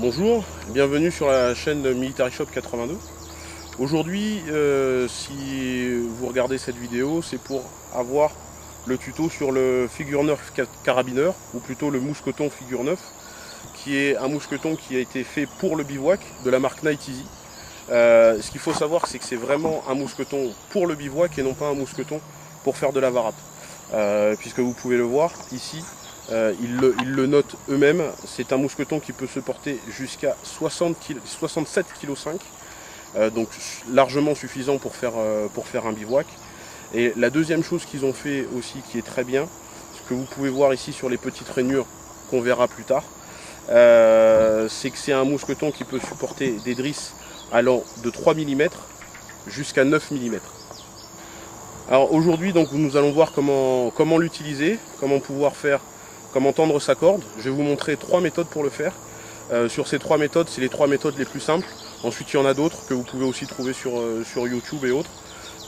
Bonjour, bienvenue sur la chaîne Military Shop 82. Aujourd'hui, si vous regardez cette vidéo, c'est pour avoir le tuto sur le figure 9 carabineur, ou plutôt le mousqueton figure 9, qui est un mousqueton qui a été fait pour le bivouac de la marque Night Easy. Ce qu'il faut savoir, c'est que c'est vraiment un mousqueton pour le bivouac et non pas un mousqueton pour faire de la varap. Puisque vous pouvez le voir ici, ils le notent eux-mêmes, c'est un mousqueton qui peut se porter jusqu'à 67,5 kg, donc largement suffisant pour faire un bivouac. Et la deuxième chose qu'ils ont fait aussi qui est très bien, ce que vous pouvez voir ici sur les petites rainures qu'on verra plus tard, c'est que c'est un mousqueton qui peut supporter des drisses allant de 3 mm jusqu'à 9 mm. Alors aujourd'hui, donc, nous allons voir comment l'utiliser, comment tendre sa corde. Je vais vous montrer 3 méthodes pour le faire. Sur ces 3 méthodes, c'est les 3 méthodes les plus simples. Ensuite, il y en a d'autres que vous pouvez aussi trouver sur YouTube et autres.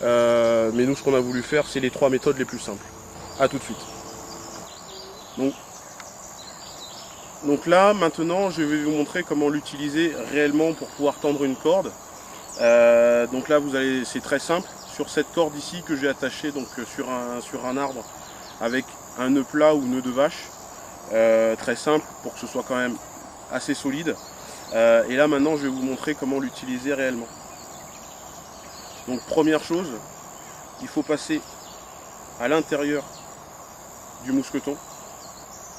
Mais nous, ce qu'on a voulu faire, c'est les 3 méthodes les plus simples. A tout de suite. Donc là, maintenant, je vais vous montrer comment l'utiliser réellement pour pouvoir tendre une corde. Donc là, c'est très simple. Sur cette corde ici que j'ai attachée donc, sur un arbre avec un nœud plat ou nœud de vache, très simple pour que ce soit quand même assez solide. Et là maintenant je vais vous montrer comment l'utiliser réellement. Donc première chose, il faut passer à l'intérieur du mousqueton,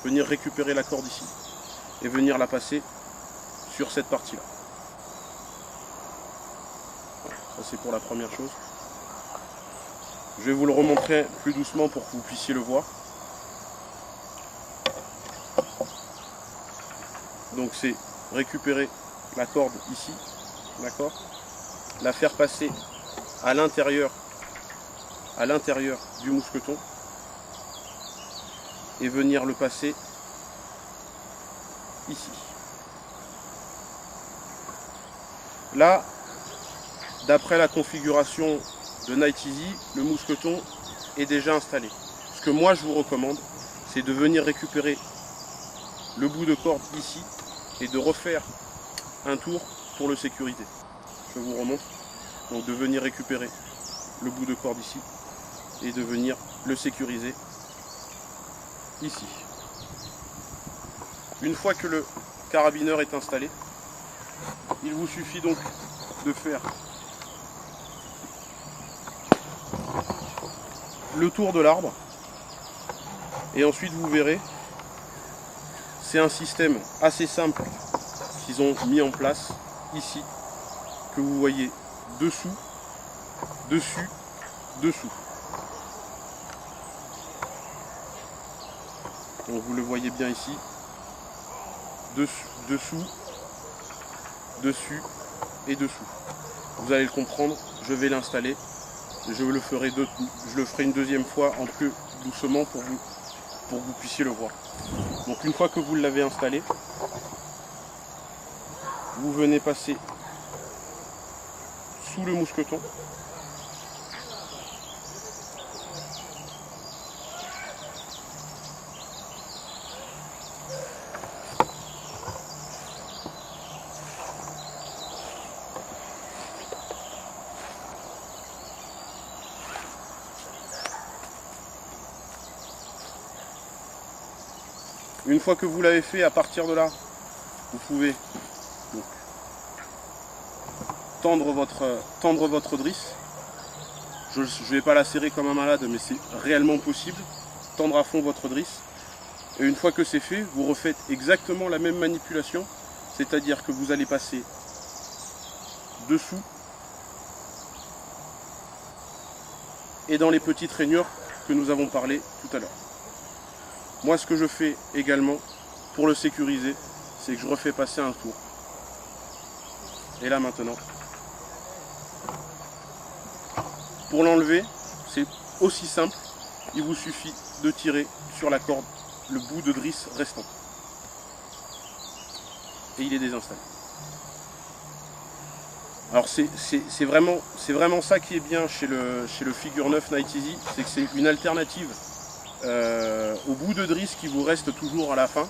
venir récupérer la corde ici et venir la passer sur cette partie là. Ça c'est pour la première chose. Je vais vous le remontrer plus doucement pour que vous puissiez le voir. Donc c'est récupérer la corde ici, d'accord, la faire passer à l'intérieur du mousqueton et venir le passer ici. Là, d'après la configuration de Night Easy, le mousqueton est déjà installé. Ce que moi je vous recommande, c'est de venir récupérer le bout de corde ici et de refaire un tour pour le sécuriser. Je vous remontre. Donc de venir récupérer le bout de corde ici et de venir le sécuriser ici. Une fois que le carabineur est installé, il vous suffit donc de faire le tour de l'arbre et ensuite vous verrez, c'est un système assez simple qu'ils ont mis en place ici, que vous voyez dessous, dessus, dessous. Donc vous le voyez bien ici, dessous, dessus et dessous. Vous allez le comprendre, je vais l'installer. Je le ferai une deuxième fois en plus doucement pour que vous puissiez le voir. Donc une fois que vous l'avez installé, vous venez passer sous le mousqueton. Une fois que vous l'avez fait, à partir de là, vous pouvez donc tendre votre drisse. Je ne vais pas la serrer comme un malade, mais c'est réellement possible. Tendre à fond votre drisse. Et une fois que c'est fait, vous refaites exactement la même manipulation. C'est-à-dire que vous allez passer dessous et dans les petites rainures que nous avons parlé tout à l'heure. Moi, ce que je fais également pour le sécuriser, c'est que je refais passer un tour. Et là maintenant, pour l'enlever, c'est aussi simple. Il vous suffit de tirer sur la corde le bout de drisse restant. Et il est désinstallé. Alors c'est vraiment ça qui est bien chez le figure 9 Night Easy, c'est que c'est une alternative au bout de drisse qui vous reste toujours à la fin,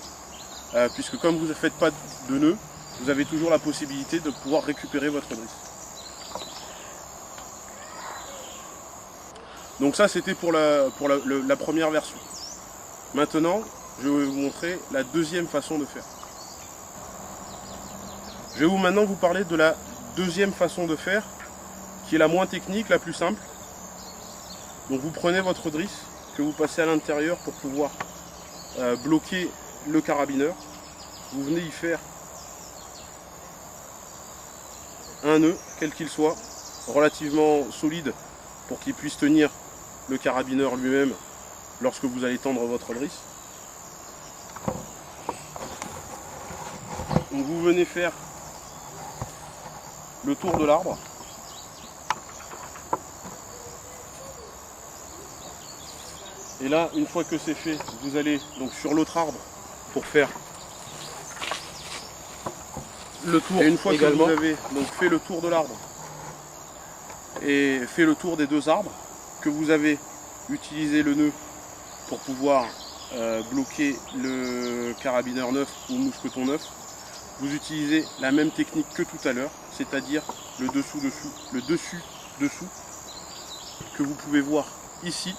puisque comme vous ne faites pas de nœud, vous avez toujours la possibilité de pouvoir récupérer votre drisse. Donc ça c'était pour la première version. Maintenant, je vais vous montrer la deuxième façon de faire. Je vais maintenant vous parler de la deuxième façon de faire, qui est la moins technique, la plus simple. Donc vous prenez votre drisse que vous passez à l'intérieur pour pouvoir bloquer le carabineur. Vous venez y faire un nœud, quel qu'il soit, relativement solide pour qu'il puisse tenir le carabineur lui-même lorsque vous allez tendre votre drisse. Donc vous venez faire le tour de l'arbre. Et là, une fois que c'est fait, vous allez donc sur l'autre arbre pour faire le tour. Et une fois que vous avez donc fait le tour de l'arbre et fait le tour des deux arbres, que vous avez utilisé le nœud pour pouvoir bloquer le carabineur neuf ou mousqueton neuf, vous utilisez la même technique que tout à l'heure, c'est-à-dire le dessous-dessous, le dessus-dessous, que vous pouvez voir ici.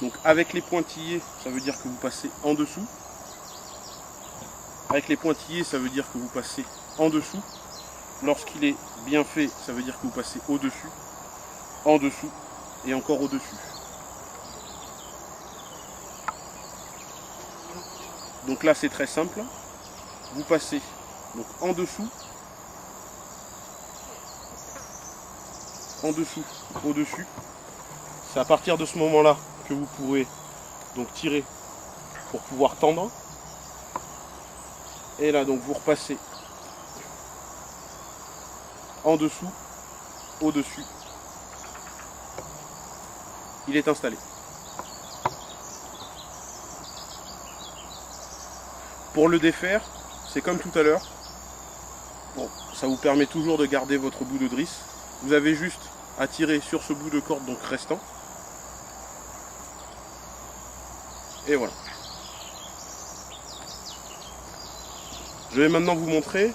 Donc avec les pointillés, ça veut dire que vous passez en dessous. Avec les pointillés, ça veut dire que vous passez en dessous. Lorsqu'il est bien fait, ça veut dire que vous passez au-dessus, en dessous et encore au-dessus. Donc là c'est très simple. Vous passez donc en dessous, au-dessus. C'est à partir de ce moment-là que vous pourrez donc tirer pour pouvoir tendre. Et là donc vous repassez en dessous, au-dessus. Il est installé. Pour le défaire, c'est comme tout à l'heure. Bon, ça vous permet toujours de garder votre bout de drisse. Vous avez juste à tirer sur ce bout de corde donc restant. Et voilà. Je vais maintenant vous montrer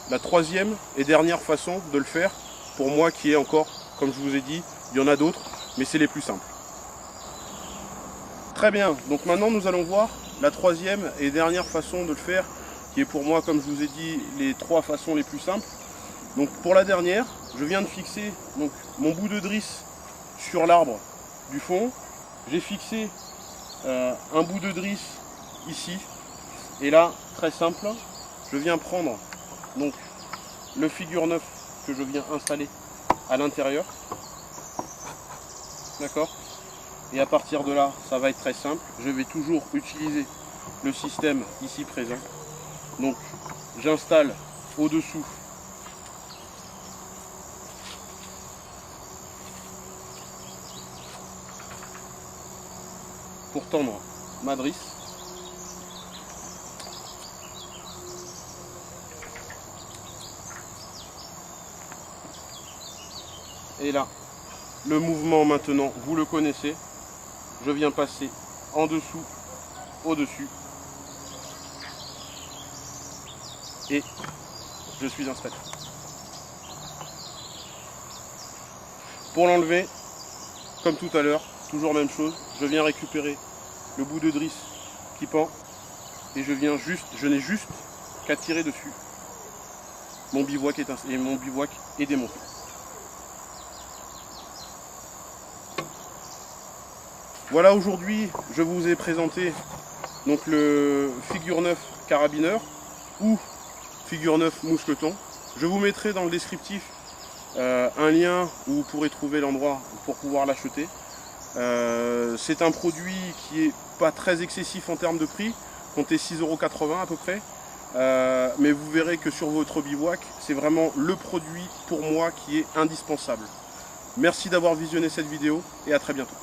la troisième et dernière façon de le faire. Pour moi qui est encore, comme je vous ai dit, il y en a d'autres, mais c'est les plus simples. Très bien, donc maintenant nous allons voir la troisième et dernière façon de le faire, qui est pour moi, comme je vous ai dit, les trois façons les plus simples. Donc pour la dernière, je viens de fixer donc, mon bout de drisse sur l'arbre du fond. J'ai fixé un bout de drisse ici. Et là, très simple, je viens prendre donc, le figure 9 que je viens installer à l'intérieur. D'accord ? Et à partir de là, ça va être très simple. Je vais toujours utiliser le système ici présent. Donc j'installe au-dessous pour tendre ma drisse. Et là, le mouvement maintenant, vous le connaissez. Je viens passer en dessous, au-dessus. Et je suis installé. Pour l'enlever, comme tout à l'heure, toujours même chose, je viens récupérer le bout de drisse qui pend et je n'ai juste qu'à tirer dessus. Mon bivouac est démonté. Voilà, aujourd'hui je vous ai présenté donc le figure 9 carabineur ou figure 9 mousqueton. Je vous mettrai dans le descriptif un lien où vous pourrez trouver l'endroit pour pouvoir l'acheter. C'est un produit qui est pas très excessif en termes de prix, comptez 6,80 € à peu près. Mais vous verrez que sur votre bivouac, c'est vraiment le produit pour moi qui est indispensable. Merci d'avoir visionné cette vidéo et à très bientôt.